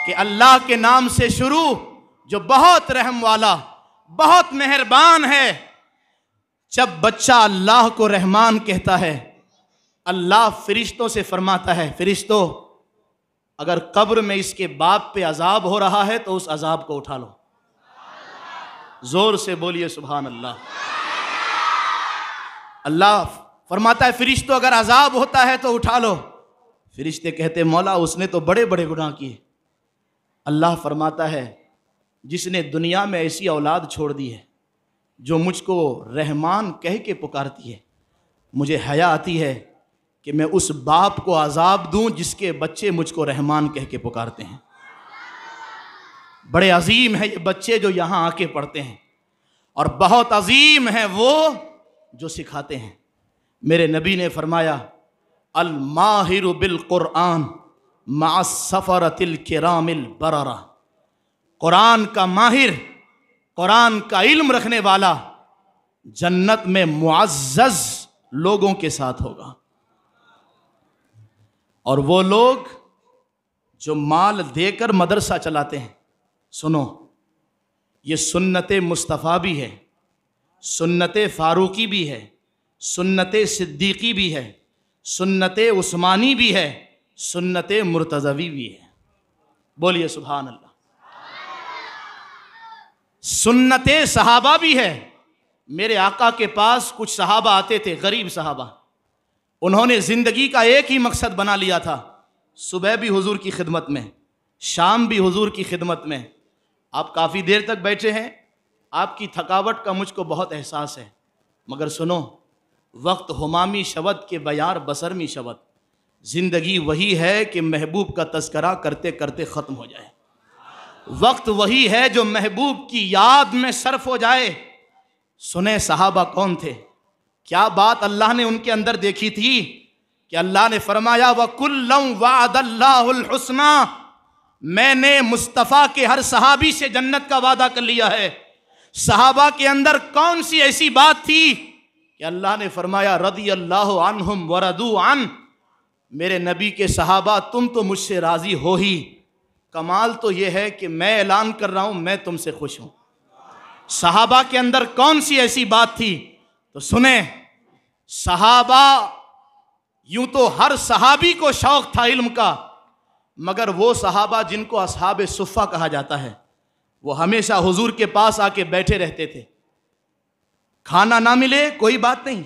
کہ اللہ کے نام سے شروع جو بہت رحم والا بہت مہربان ہے. جب بچہ اللہ کو رحمان کہتا ہے، اللہ فرشتوں سے فرماتا ہے، فرشتوں اگر قبر میں اس کے باپ پہ عذاب ہو رہا ہے تو اس عذاب کو اٹھا لو. زور سے بولیے سبحان اللہ. اللہ فرماتا ہے فرشتوں اگر عذاب ہوتا ہے تو اٹھا لو. فرشتے کہتے مولا اس نے تو بڑے بڑے گناہ کیے. اللہ فرماتا ہے جس نے دنیا میں ایسی اولاد چھوڑ دی ہے جو مجھ کو رحمان کہہ کے پکارتی ہے، مجھے حیا آتی ہے کہ میں اس باپ کو عذاب دوں جس کے بچے مجھ کو رحمان کہہ کے پکارتے ہیں. بڑے عظیم ہیں یہ بچے جو یہاں آ کے پڑھتے ہیں، اور بہت عظیم ہیں وہ جو سکھاتے ہیں. میرے نبی نے فرمایا الماہر بالقرآن مع السفرۃ الکرام البررہ. قرآن کا ماہر، قرآن کا علم رکھنے والا جنت میں معزز لوگوں کے ساتھ ہوگا. اور وہ لوگ جو مال دے کر مدرسہ چلاتے ہیں، سنو یہ سنت مصطفیٰ بھی ہے، سنت فاروقی بھی ہے، سنت صدیقی بھی ہے، سنت عثمانی بھی ہے، سنت مرتضوی بھی ہے. بولیے سبحان اللہ. سنت صحابہ بھی ہے. میرے آقا کے پاس کچھ صحابہ آتے تھے، غریب صحابہ. انہوں نے زندگی کا ایک ہی مقصد بنا لیا تھا، صبح بھی حضور کی خدمت میں، شام بھی حضور کی خدمت میں. آپ کافی دیر تک بیٹھے ہیں، آپ کی تھکاوٹ کا مجھ کو بہت احساس ہے، مگر سنو وقت ہمامی شود کے بیار بسر می شود. زندگی وہی ہے کہ محبوب کا تذکرہ کرتے کرتے ختم ہو جائے. وقت وہی ہے جو محبوب کی یاد میں صرف ہو جائے. سنیں صحابہ کون تھے، کیا بات اللہ نے ان کے اندر دیکھی تھی کہ اللہ نے فرمایا وَكُلًّا وَعَدَ اللَّهُ الْحُسْنَى. میں نے مصطفیٰ کے ہر صحابی سے جنت کا وعدہ کر لیا ہے. صحابہ کے اندر کون سی ایسی بات تھی کہ اللہ نے فرمایا رضی اللہ عنہم ورضوا عنہ. میرے نبی کے صحابہ تم تو مجھ سے راضی ہو ہی، کمال تو یہ ہے کہ میں اعلان کر رہا ہوں میں تم سے خوش ہوں. صحابہ کے اندر کون سی ایسی بات تھی؟ تو سنیں صحابہ، یوں تو ہر صحابی کو شوق تھا علم کا، مگر وہ صحابہ جن کو اصحاب صفہ کہا جاتا ہے وہ ہمیشہ حضور کے پاس آ کے بیٹھے رہتے تھے. کھانا نہ ملے کوئی بات نہیں،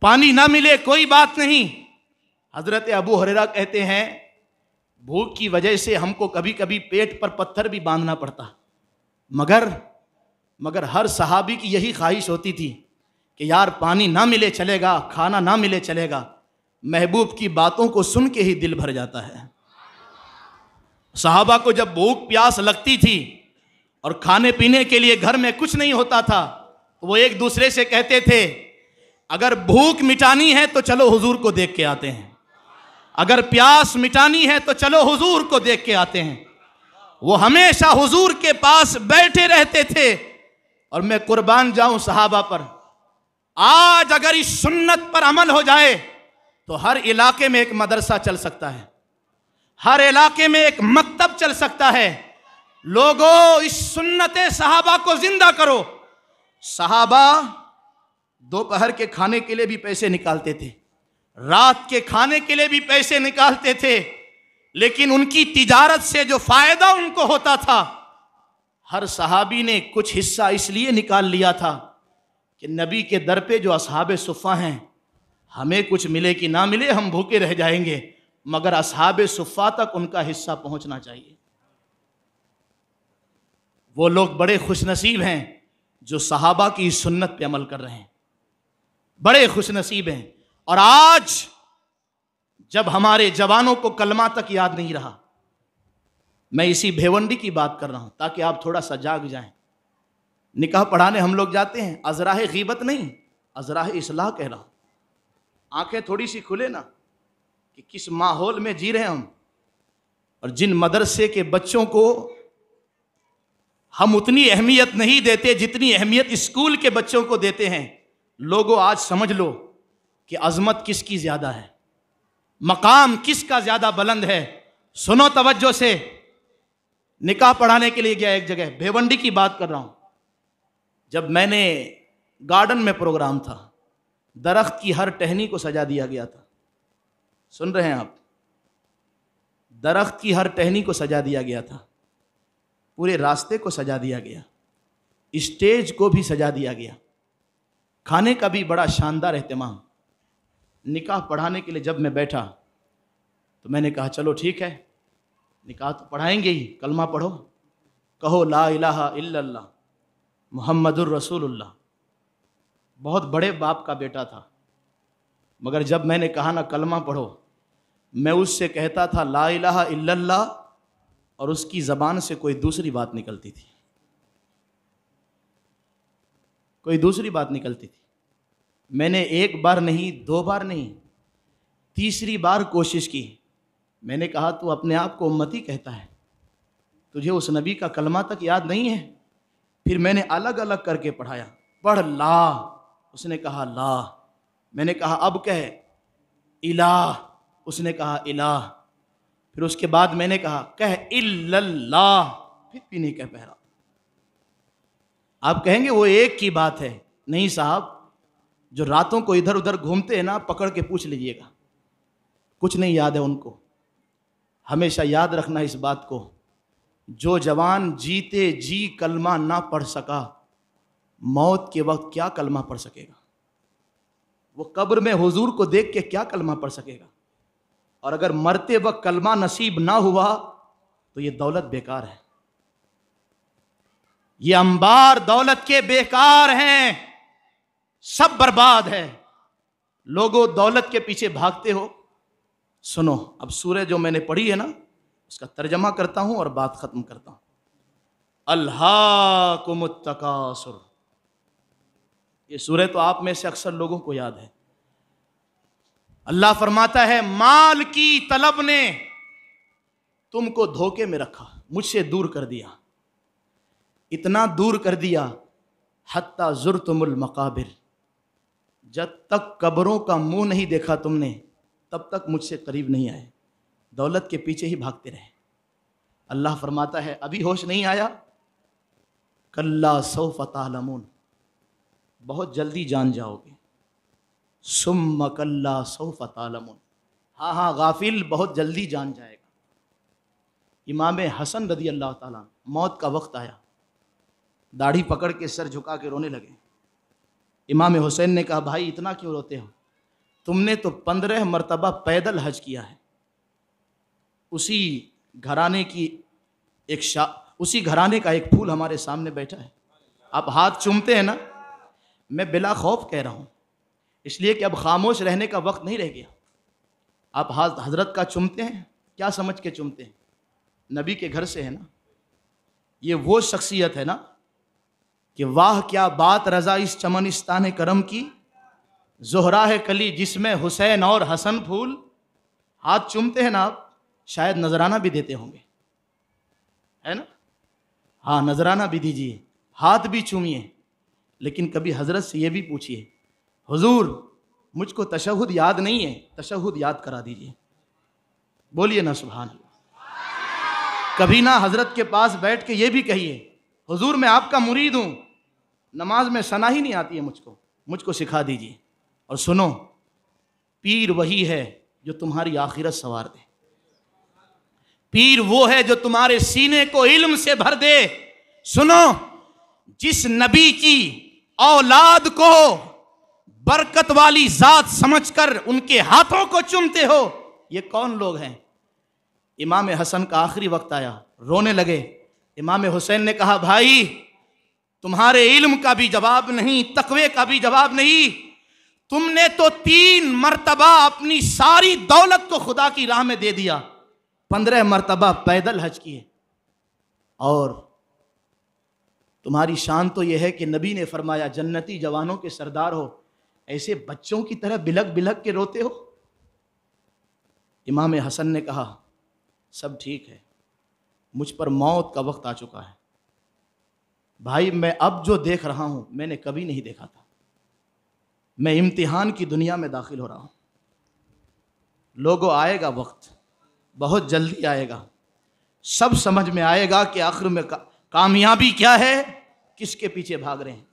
پانی نہ ملے کوئی بات نہیں. حضرت ابو ہریرہ کہتے ہیں بھوک کی وجہ سے ہم کو کبھی کبھی پیٹ پر پتھر بھی باندھنا پڑتا، مگر ہر صحابی کی یہی خواہش ہوتی تھی کہ یار پانی نہ ملے چلے گا، کھانا نہ ملے چلے گا. محبوب کی باتوں کو سن کے ہی دل بھر جاتا ہے. صحابہ کو جب بھوک پیاس لگتی تھی اور کھانے پینے کے لیے گھر میں کچھ نہیں ہوتا تھا تو وہ ایک دوسرے سے کہتے تھے اگر بھوک مٹانی ہے تو چلو حضور کو دیکھ کے آتے ہیں، اگر پیاس مٹانی ہے تو چلو حضور کو دیکھ کے آتے ہیں. وہ ہمیشہ حضور کے پاس بیٹھے رہتے تھے. اور میں قربان جاؤں صحابہ پر، آج اگر اس سنت پر عمل ہو جائے تو ہر علاقے میں ایک مدرسہ چل سکتا ہے، ہر علاقے میں ایک مکتب چل سکتا ہے. لوگوں اس سنت صحابہ کو زندہ کرو. صحابہ دوپہر کے کھانے کے لیے بھی پیسے نکالتے تھے، رات کے کھانے کے لیے بھی پیسے نکالتے تھے، لیکن ان کی تجارت سے جو فائدہ ان کو ہوتا تھا ہر صحابی نے کچھ حصہ اس لیے نکال لیا تھا کہ نبی کے در پہ جو اصحاب صفہ ہیں ہمیں کچھ ملے کہ نہ ملے ہم بھوکے رہ جائیں گے، مگر اصحاب صفہ تک ان کا حصہ پہنچنا چاہیے. وہ لوگ بڑے خوش نصیب ہیں جو صحابہ کی سنت پہ عمل کر رہے ہیں، بڑے خوش نصیب ہیں. اور آج جب ہمارے جوانوں کو کلمہ تک یاد نہیں رہا، میں اسی بھیونڈی کی بات کر رہا ہوں تاکہ آپ تھوڑا سا جاگ جائیں. نکاح پڑھانے ہم لوگ جاتے ہیں، ازراہ غیبت نہیں، ازراہ اصلاح کہہ رہا ہوں. آنکھیں تھوڑی سی کھلے نا کہ کس ماحول میں جی رہے ہیں ہم، اور جن مدرسے کے بچوں کو ہم اتنی اہمیت نہیں دیتے جتنی اہمیت اسکول کے بچوں کو دیتے ہیں. لوگوں آج سمجھ لو کہ عظمت کس کی زیادہ ہے، مقام کس کا زیادہ بلند ہے. سنو توجہ سے، نکاح پڑھانے کے لیے گیا ایک جگہ، بھیونڈی کی بات کر رہا ہوں، جب میں نے گارڈن میں پروگرام تھا، درخت کی ہر ٹہنی کو سجا دیا گیا تھا. سن رہے ہیں آپ؟ درخت کی ہر ٹہنی کو سجا دیا گیا تھا، پورے راستے کو سجا دیا گیا، اسٹیج کو بھی سجا دیا گیا، کھانے کا بھی بڑا شاندار اہتمام. نکاح پڑھانے کے لیے جب میں بیٹھا تو میں نے کہا چلو ٹھیک ہے، نکاح تو پڑھائیں گے ہی، کلمہ پڑھو، کہو لا الہ الا اللہ محمد الرسول اللہ. بہت بڑے باپ کا بیٹا تھا، مگر جب میں نے کہا نا کلمہ پڑھو، میں اس سے کہتا تھا لا الہ الا اللہ اور اس کی زبان سے کوئی دوسری بات نکلتی تھی، کوئی دوسری بات نکلتی تھی. میں نے ایک بار نہیں، دو بار نہیں، تیسری بار کوشش کی. میں نے کہا تو اپنے آپ کو امتی کہتا ہے، تجھے اس نبی کا کلمہ تک یاد نہیں ہے؟ پھر میں نے الگ الگ کر کے پڑھایا، پڑھ لا. اس نے کہا لا. میں نے کہا اب کہہ الہ. اس نے کہا الہ. پھر اس کے بعد میں نے کہا کہہ الا اللہ. پھر بھی نہیں کہہ پہ رہا. آپ کہیں گے وہ ایک کی بات ہے. نہیں صاحب، جو راتوں کو ادھر ادھر گھومتے ہیں نا، پکڑ کے پوچھ لیجئے گا، کچھ نہیں یاد ہے ان کو. ہمیشہ یاد رکھنا اس بات کو، جو جوان جیتے جی کلمہ نہ پڑھ سکا، موت کے وقت کیا کلمہ پڑھ سکے گا؟ وہ قبر میں حضور کو دیکھ کے کیا کلمہ پڑھ سکے گا؟ اور اگر مرتے وقت کلمہ نصیب نہ ہوا تو یہ دولت بیکار ہے. یہ انبار دولت کے بیکار ہیں، سب برباد ہے. لوگوں دولت کے پیچھے بھاگتے ہو. سنو، اب سورہ جو میں نے پڑھی ہے نا، اس کا ترجمہ کرتا ہوں اور بات ختم کرتا ہوں. الہاکم التکاثر. یہ سورہ تو آپ میں سے اکثر لوگوں کو یاد ہے. اللہ فرماتا ہے مال کی طلب نے تم کو دھوکے میں رکھا، مجھ سے دور کر دیا، اتنا دور کر دیا حتی زرتم المقابر، جب تک قبروں کا منہ نہیں دیکھا تم نے تب تک مجھ سے قریب نہیں آئے، دولت کے پیچھے ہی بھاگتے رہے. اللہ فرماتا ہے ابھی ہوش نہیں آیا؟ کلا سوف تعلمون، بہت جلدی جان جاؤ گے. ثم کلا سوف تعلمون، ہاں غافل بہت جلدی جان جائے گا. امام حسن رضی اللہ تعالیٰ، موت کا وقت آیا، داڑھی پکڑ کے سر جھکا کے رونے لگے. امام حسین نے کہا بھائی اتنا کیوں روتے ہو؟ تم نے تو 15 مرتبہ پیدل حج کیا ہے. اسی گھرانے کی اسی گھرانے کا ایک پھول ہمارے سامنے بیٹھا ہے. آپ ہاتھ چومتے ہیں نا، میں بلا خوف کہہ رہا ہوں، اس لیے کہ اب خاموش رہنے کا وقت نہیں رہ گیا. آپ ہاتھ حضرت کا چومتے ہیں، کیا سمجھ کے چومتے ہیں؟ نبی کے گھر سے ہے نا. یہ وہ شخصیت ہے نا کہ واہ کیا بات رضا اس چمنستان کرم کی، زہرا ہے کلی جس میں حسین اور حسن پھول. ہاتھ چومتے ہیں نا آپ، شاید نذرانہ بھی دیتے ہوں گے، ہے نا؟ ہاں نذرانہ بھی دیجیے، ہاتھ بھی چومیے، لیکن کبھی حضرت سے یہ بھی پوچھیے حضور مجھ کو تشہد یاد نہیں ہے، تشہد یاد کرا دیجیے. بولیے نا سبحان اللہ. کبھی نہ حضرت کے پاس بیٹھ کے یہ بھی کہیے حضور میں آپ کا مرید ہوں، نماز میں ثنا ہی نہیں آتی ہے مجھ کو سکھا دیجیے. اور سنو، پیر وہی ہے جو تمہاری آخرت سنوار دے. پیر وہ ہے جو تمہارے سینے کو علم سے بھر دے. سنو، جس نبی کی اولاد کو برکت والی ذات سمجھ کر ان کے ہاتھوں کو چومتے ہو، یہ کون لوگ ہیں؟ امام حسن کا آخری وقت آیا، رونے لگے. امام حسین نے کہا بھائی تمہارے علم کا بھی جواب نہیں، تقوی کا بھی جواب نہیں. تم نے تو 3 مرتبہ اپنی ساری دولت کو خدا کی راہ میں دے دیا، 15 مرتبہ پیدل حج کیے. اور تمہاری شان تو یہ ہے کہ نبی نے فرمایا جنتی جوانوں کے سردار ہو، ایسے بچوں کی طرح بلک بلک کے روتے ہو. امام حسن نے کہا سب ٹھیک ہے، مجھ پر موت کا وقت آ چکا ہے. بھائی میں اب جو دیکھ رہا ہوں میں نے کبھی نہیں دیکھا تھا. میں امتحان کی دنیا میں داخل ہو رہا ہوں. لوگوں آئے گا وقت، بہت جلدی آئے گا، سب سمجھ میں آئے گا کہ آخر میں کامیابی کیا ہے، کس کے پیچھے بھاگ رہے ہیں۔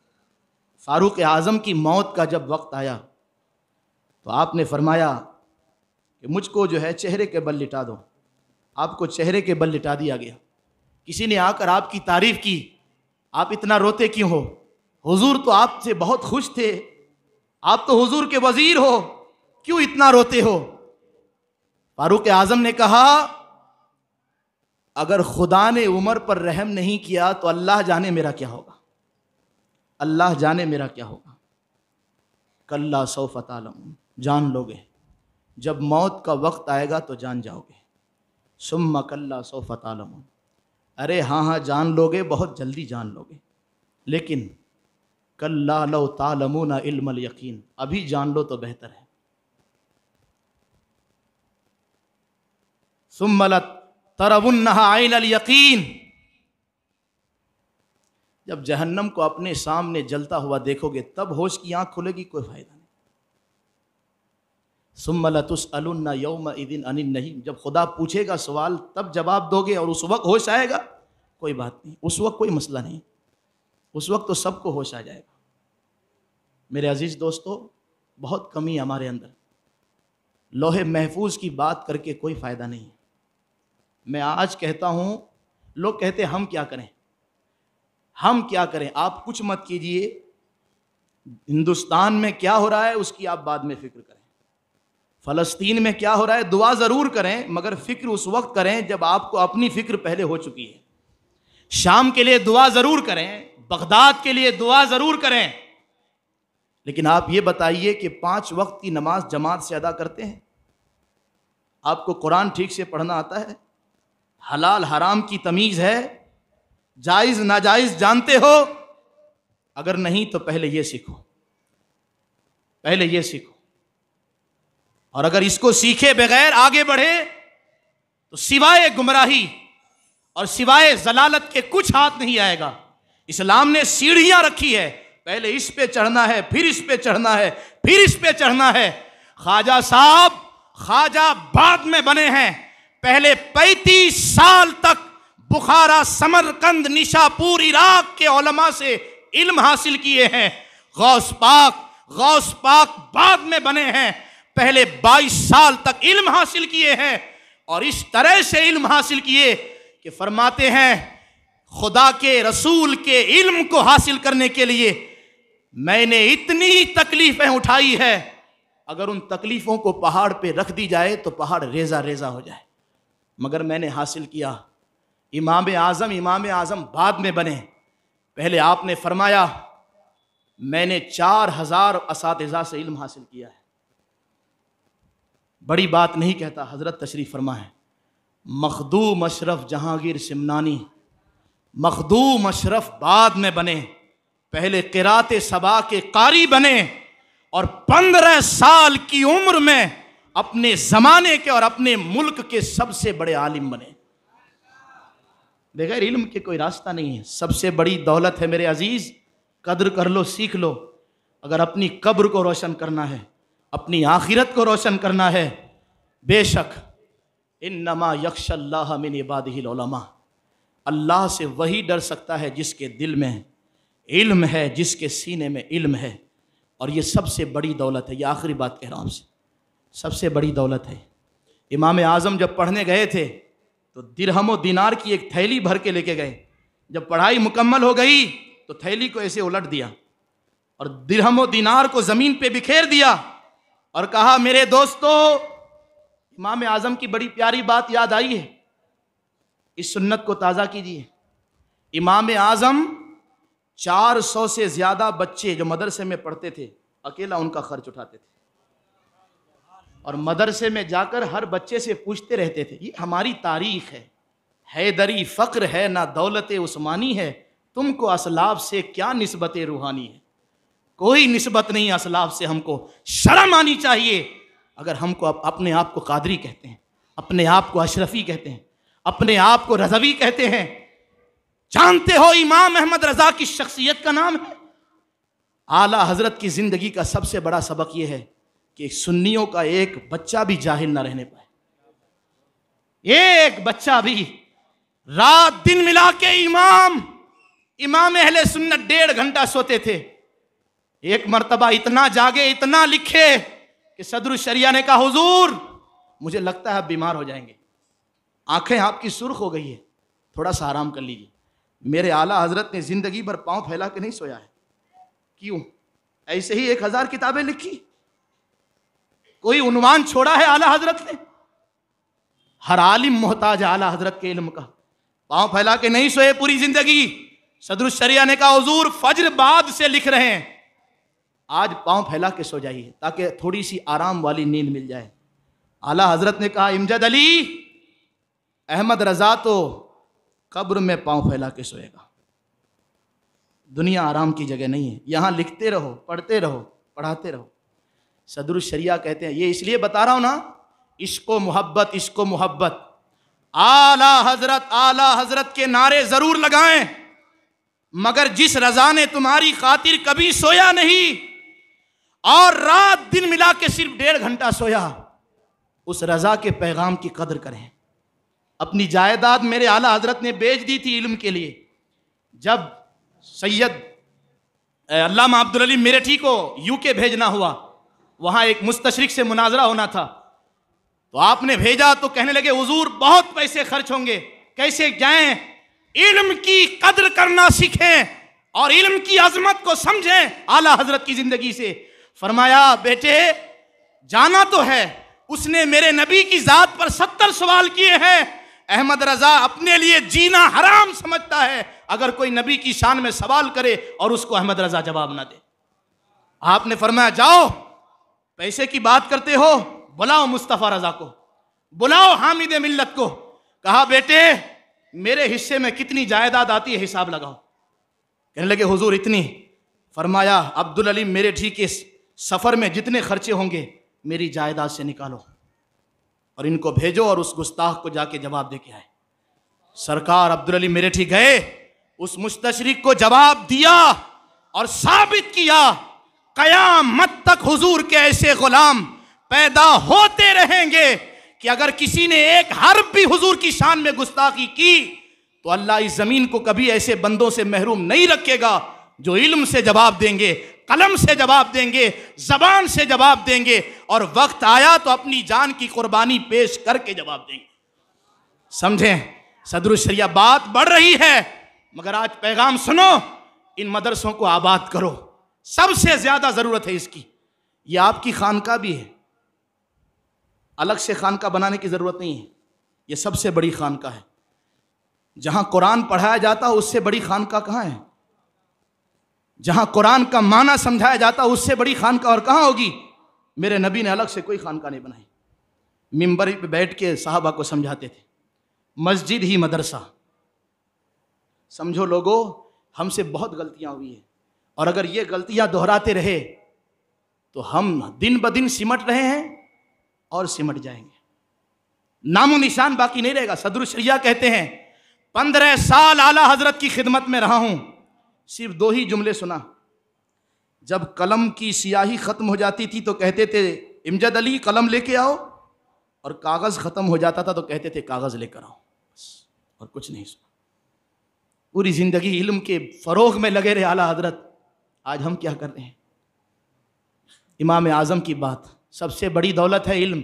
فاروق اعظم کی موت کا جب وقت آیا تو آپ نے فرمایا کہ مجھ کو جو ہے چہرے کے بل لٹا دو۔ آپ کو چہرے کے بل لٹا دیا گیا۔ کسی نے آ کر آپ کی تعریف کی، آپ اتنا روتے کیوں ہو؟ حضور تو آپ سے بہت خوش تھے، آپ تو حضور کے وزیر ہو، کیوں اتنا روتے ہو؟ فاروق اعظم نے کہا اگر خدا نے عمر پر رحم نہیں کیا تو اللہ جانے میرا کیا ہوگا، اللہ جانے میرا کیا ہوگا۔ کلا سوف تعلمون، جان لوگے، جب موت کا وقت آئے گا تو جان جاؤ گے۔ ثم کلا سوف تعلمون، ارے ہاں جان لوگے، بہت جلدی جان لوگے، لیکن کلا لو تعلمون علم الیقین، ابھی جان لو تو بہتر ہے۔ ثم لترونها عین الیقین، جب جہنم کو اپنے سامنے جلتا ہوا دیکھو گے تب ہوش کی آنکھ کھلے گی، کوئی فائدہ نہیں۔ ثم لتسألن یومئذ عن النعیم، جب خدا پوچھے گا سوال تب جواب دو گے، اور اس وقت ہوش آئے گا، کوئی بات نہیں، اس وقت کوئی مسئلہ نہیں، اس وقت تو سب کو ہوش آ جائے گا۔ میرے عزیز دوستو، بہت کمی ہے ہمارے اندر، لوح محفوظ کی بات کر کے کوئی فائدہ نہیں ہے۔ میں آج کہتا ہوں، لوگ کہتے ہیں ہم کیا کریں، ہم کیا کریں؟ آپ کچھ مت کیجئے، ہندوستان میں کیا ہو رہا ہے اس کی آپ بعد میں فکر کریں، فلسطین میں کیا ہو رہا ہے دعا ضرور کریں، مگر فکر اس وقت کریں جب آپ کو اپنی فکر پہلے ہو چکی ہے۔ شام کے لیے دعا ضرور کریں، بغداد کے لیے دعا ضرور کریں، لیکن آپ یہ بتائیے کہ 5 وقت کی نماز جماعت سے ادا کرتے ہیں؟ آپ کو قرآن ٹھیک سے پڑھنا آتا ہے؟ حلال حرام کی تمیز ہے؟ جائز ناجائز جانتے ہو؟ اگر نہیں تو پہلے یہ سیکھو، پہلے یہ سیکھو، اور اگر اس کو سیکھے بغیر آگے بڑھے تو سوائے گمراہی اور سوائے ضلالت کے کچھ ہاتھ نہیں آئے گا۔ اسلام نے سیڑھیاں رکھی ہے، پہلے اس پہ چڑھنا ہے، پھر اس پہ چڑھنا ہے، پھر اس پہ چڑھنا ہے۔ خواجہ صاحب خواجہ بعد میں بنے ہیں، پہلے 35 سال تک بخارا، سمرقند، نشاپور، عراق کے علماء سے علم حاصل کیے ہیں۔ غوث پاک بعد میں بنے ہیں، پہلے 22 سال تک علم حاصل کیے ہیں، اور اس طرح سے علم حاصل کیے کہ فرماتے ہیں خدا کے رسول کے علم کو حاصل کرنے کے لیے میں نے اتنی تکلیفیں اٹھائی ہے، اگر ان تکلیفوں کو پہاڑ پہ رکھ دی جائے تو پہاڑ ریزہ ریزہ ہو جائے، مگر میں نے حاصل کیا۔ امام اعظم بعد میں بنے، پہلے آپ نے فرمایا میں نے 4000 اساتذہ سے علم حاصل کیا ہے۔ بڑی بات نہیں کہتا، حضرت تشریف فرما ہے۔ مخدوم اشرف جہانگیر سمنانی، مخدوم اشرف بعد میں بنے، پہلے قرات سبا کے قاری بنے، اور 15 سال کی عمر میں اپنے زمانے کے اور اپنے ملک کے سب سے بڑے عالم بنے۔ بغیر علم کے کوئی راستہ نہیں ہے۔ سب سے بڑی دولت ہے میرے عزیز، قدر کر لو، سیکھ لو۔ اگر اپنی قبر کو روشن کرنا ہے، اپنی آخرت کو روشن کرنا ہے، بے شک انما یخشی اللہ من عبادہ العلماء، اللہ سے وہی ڈر سکتا ہے جس کے دل میں علم ہے، جس کے سینے میں علم ہے، اور یہ سب سے بڑی دولت ہے۔ یہ آخری بات کہہ رہا ہوں آپ سے، سب سے بڑی دولت ہے۔ امام اعظم جب پڑھنے گئے تھے تو درہم و دینار کی ایک تھیلی بھر کے لے کے گئے، جب پڑھائی مکمل ہو گئی تو تھیلی کو ایسے الٹ دیا اور درہم و دینار کو زمین پہ بکھیر دیا اور کہا میرے دوستو، امام اعظم کی بڑی پیاری بات یاد آئی ہے، اس سنت کو تازہ کیجیے۔ امام اعظم 400 سے زیادہ بچے جو مدرسے میں پڑھتے تھے اکیلا ان کا خرچ اٹھاتے تھے، اور مدرسے میں جا کر ہر بچے سے پوچھتے رہتے تھے، یہ ہماری تاریخ ہے، حیدری فقر ہے نہ دولت عثمانی ہے، تم کو اسلاف سے کیا نسبت روحانی ہے؟ کوئی نسبت نہیں اسلاف سے، ہم کو شرم آنی چاہیے اگر ہم کو اپنے آپ کو قادری کہتے ہیں، اپنے آپ کو اشرفی کہتے ہیں، اپنے آپ کو رضوی کہتے ہیں۔ جانتے ہو امام احمد رضا کی شخصیت کا نام ہے؟ اعلیٰ حضرت کی زندگی کا سب سے بڑا سبق یہ ہے کہ سنیوں کا ایک بچہ بھی جاہل نہ رہنے پائے، ایک بچہ بھی رات دن ملا کے امام اہل سنت 1.5 گھنٹہ سوتے تھے. ایک مرتبہ اتنا جاگے, اتنا لکھے کہ صدر الشریعہ نے کہا حضور مجھے لگتا ہے آپ بیمار ہو جائیں گے, آنکھیں آپ کی سرخ ہو گئی ہے, تھوڑا سا آرام کر لیجیے. میرے اعلیٰ حضرت نے زندگی بھر پاؤں پھیلا کے نہیں سویا ہے. کیوں؟ ایسے ہی 1000 کتابیں لکھی, کوئی عنوان چھوڑا ہے اعلیٰ حضرت نے؟ ہر عالم محتاج ہے اعلیٰ حضرت کے علم کا. پاؤں پھیلا کے نہیں سوئے پوری زندگی. صدر الشریعہ نے کہا حضور فجر بعد سے لکھ رہے ہیں, آج پاؤں پھیلا کے سو جائیے تاکہ تھوڑی سی آرام والی نیند مل جائے. اعلیٰ حضرت نے کہا امجد علی, احمد رضا تو قبر میں پاؤں پھیلا کے سوئے گا. دنیا آرام کی جگہ نہیں ہے, یہاں لکھتے رہو, پڑھتے رہو, پڑھاتے رہو. صدر الشریعہ کہتے ہیں, یہ اس لیے بتا رہا ہوں نا, عشق و محبت, عشق و محبت. اعلیٰ حضرت کے نعرے ضرور لگائیں, مگر جس رضا نے تمہاری خاطر کبھی سویا نہیں اور رات دن ملا کے صرف 1.5 گھنٹہ سویا, اس رضا کے پیغام کی قدر کریں. اپنی جائیداد میرے اعلیٰ حضرت نے بیچ دی تھی علم کے لیے. جب سید علامہ عبدالعلی میرٹھی کو UK بھیجنا ہوا, وہاں ایک مستشرق سے مناظرہ ہونا تھا, تو آپ نے بھیجا تو کہنے لگے حضور بہت پیسے خرچ ہوں گے, کیسے جائیں؟ علم کی قدر کرنا سیکھیں اور علم کی عظمت کو سمجھیں اعلیٰ حضرت کی زندگی سے. فرمایا بیٹے جانا تو ہے, اس نے میرے نبی کی ذات پر 70 سوال کیے ہیں. احمد رضا اپنے لیے جینا حرام سمجھتا ہے اگر کوئی نبی کی شان میں سوال کرے اور اس کو احمد رضا جواب نہ دے. آپ نے فرمایا جاؤ, پیسے کی بات کرتے ہو, بلاؤ مصطفیٰ رضا کو, بلاؤ حامد ملت کو. کہا بیٹے میرے حصے میں کتنی جائیداد آتی ہے حساب لگاؤ. کہنے لگے حضور اتنی. فرمایا عبدالعلی میرٹھی کے سفر میں جتنے خرچے ہوں گے میری جائیداد سے نکالو اور ان کو بھیجو اور اس گستاخ کو جا کے جواب دے کے آئے. سرکار عبدالعلی میرٹھی گئے, اس مستشرق کو جواب دیا اور ثابت کیا قیامت تک حضور کے ایسے غلام پیدا ہوتے رہیں گے کہ اگر کسی نے ایک حرف بھی حضور کی شان میں گستاخی کی تو اللہ اس زمین کو کبھی ایسے بندوں سے محروم نہیں رکھے گا جو علم سے جواب دیں گے, قلم سے جواب دیں گے, زبان سے جواب دیں گے, اور وقت آیا تو اپنی جان کی قربانی پیش کر کے جواب دیں گے. سمجھیں صدر الشریعہ بات بڑھ رہی ہے, مگر آج پیغام سنو, ان مدرسوں کو آباد کرو, سب سے زیادہ ضرورت ہے اس کی. یہ آپ کی خانقاہ بھی ہے, الگ سے خانقاہ بنانے کی ضرورت نہیں ہے, یہ سب سے بڑی خانقاہ ہے. جہاں قرآن پڑھایا جاتا اس سے بڑی خانقاہ کہاں ہے؟ جہاں قرآن کا معنی سمجھایا جاتا اس سے بڑی خانقاہ اور کہاں ہوگی؟ میرے نبی نے الگ سے کوئی خانقاہ نہیں بنائی. ممبر پہ بیٹھ کے صحابہ کو سمجھاتے تھے, مسجد ہی مدرسہ. سمجھو لوگوں, ہم سے بہت غلطیاں ہوئی ہیں, اور اگر یہ غلطیاں دہراتے رہے تو ہم دن بدن سمٹ رہے ہیں اور سمٹ جائیں گے, نام و نشان باقی نہیں رہے گا. صدر الشریعہ کہتے ہیں 15 سال اعلیٰ حضرت کی خدمت میں رہا ہوں, صرف 2 ہی جملے سنا. جب قلم کی سیاہی ختم ہو جاتی تھی تو کہتے تھے امجد علی قلم لے کے آؤ, اور کاغذ ختم ہو جاتا تھا تو کہتے تھے کاغذ لے کر آؤ, بس اور کچھ نہیں سنا. پوری زندگی علم کے فروغ میں لگے رہے اعلیٰ حضرت. آج ہم کیا کر رہے ہیں؟ امام اعظم کی بات, سب سے بڑی دولت ہے علم.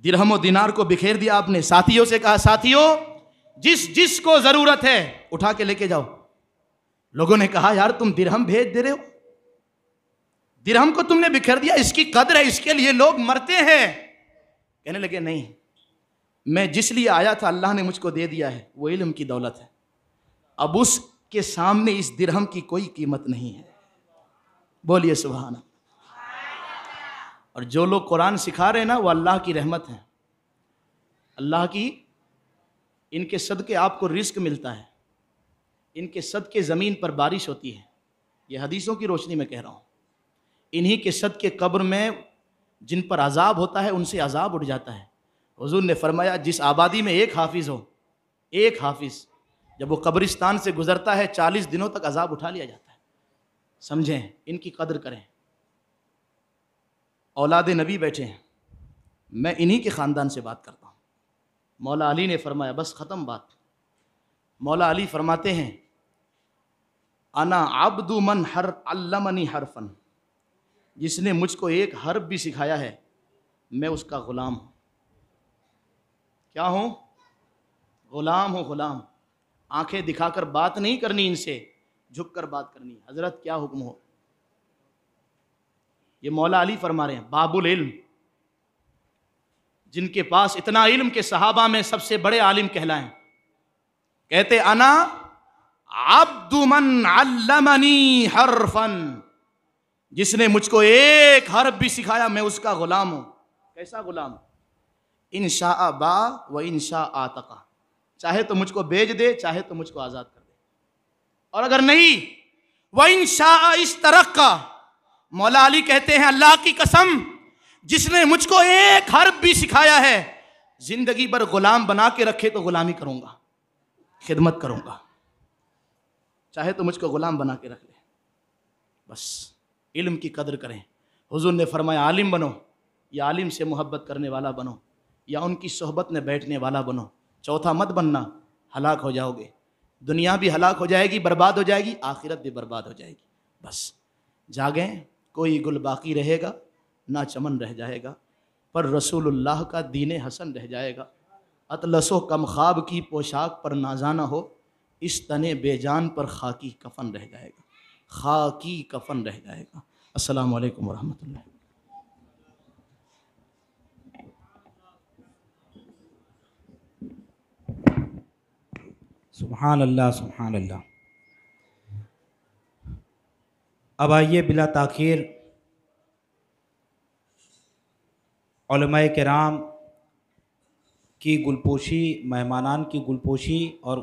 درہم و دینار کو بکھیر دیا آپ نے, ساتھیوں سے کہا ساتھیوں جس جس کو ضرورت ہے اٹھا کے لے کے جاؤ. لوگوں نے کہا یار تم درہم بھیج دے رہے ہو, درہم کو تم نے بکھیر دیا, اس کی قدر ہے, اس کے لیے لوگ مرتے ہیں. کہنے لگے نہیں, میں جس لیے آیا تھا اللہ نے مجھ کو دے دیا ہے, وہ علم کی دولت ہے. اب اس کے سامنے اس درہم کی کوئی قیمت نہیں ہے. بولیے سبحان اللہ. اور جو لوگ قرآن سکھا رہے ہیں نا وہ اللہ کی رحمت ہے, اللہ کی, ان کے صدقے آپ کو رزق ملتا ہے, ان کے صدقے زمین پر بارش ہوتی ہے. یہ حدیثوں کی روشنی میں کہہ رہا ہوں. انہی کے صدقے قبر میں جن پر عذاب ہوتا ہے ان سے عذاب اٹھ جاتا ہے. حضور نے فرمایا جس آبادی میں ایک حافظ ہو, ایک حافظ, جب وہ قبرستان سے گزرتا ہے 40 دنوں تک عذاب اٹھا لیا جاتا ہے. سمجھیں, ان کی قدر کریں. اولاد نبی بیٹھے ہیں, میں انہی کے خاندان سے بات کرتا ہوں. مولا علی نے فرمایا بس ختم بات, مولا علی فرماتے ہیں انا عبد من علمنی حرفن، جس نے مجھ کو ایک حرف بھی سکھایا ہے میں اس کا غلام ہوں۔ کیا ہوں؟ غلام ہوں، غلام۔ آنکھیں دکھا کر بات نہیں کرنی، ان سے جھک کر بات کرنی، حضرت کیا حکم ہو۔ یہ مولا علی فرما رہے ہیں، باب العلم، جن کے پاس اتنا علم کہ صحابہ میں سب سے بڑے عالم کہلائیں۔ کہتے انا عبد من علمنی حرفا، جس نے مجھ کو ایک حرف بھی سکھایا میں اس کا غلام ہوں۔ کیسا غلام؟ ان شاء با و ان شاء آتقا، چاہے تو مجھ کو بیچ دے، چاہے تو مجھ کو آزاد کر دے، اور اگر نہیں و ان شاء استرقا، مولا علی کہتے ہیں اللہ کی قسم جس نے مجھ کو ایک حرف بھی سکھایا ہے زندگی بھر غلام بنا کے رکھے تو غلامی کروں گا، خدمت کروں گا، چاہے تو مجھ کو غلام بنا کے رکھ لے۔ بس علم کی قدر کریں۔ حضور نے فرمایا عالم بنو، یا عالم سے محبت کرنے والا بنو، یا ان کی صحبت میں بیٹھنے والا بنو۔ چوتھا مت بننا، ہلاک ہو جاؤ گے، دنیا بھی ہلاک ہو جائے گی، برباد ہو جائے گی، آخرت بھی برباد ہو جائے گی۔ بس جاگیں، کوئی گل باقی رہے گا نہ چمن رہ جائے گا، پر رسول اللہ کا دین حسن رہ جائے گا۔ اطلس و کم خواب کی پوشاک پر نازانہ ہو، اس تن بے جان پر خاکی کفن رہ جائے گا، خاکی کفن رہ جائے گا۔ السلام علیکم ورحمۃ اللہ۔ سبحان اللہ، سبحان اللہ۔ اب آئیے بلا تاخیر علماء کرام کی گلپوشی، مہمانان کی گلپوشی اور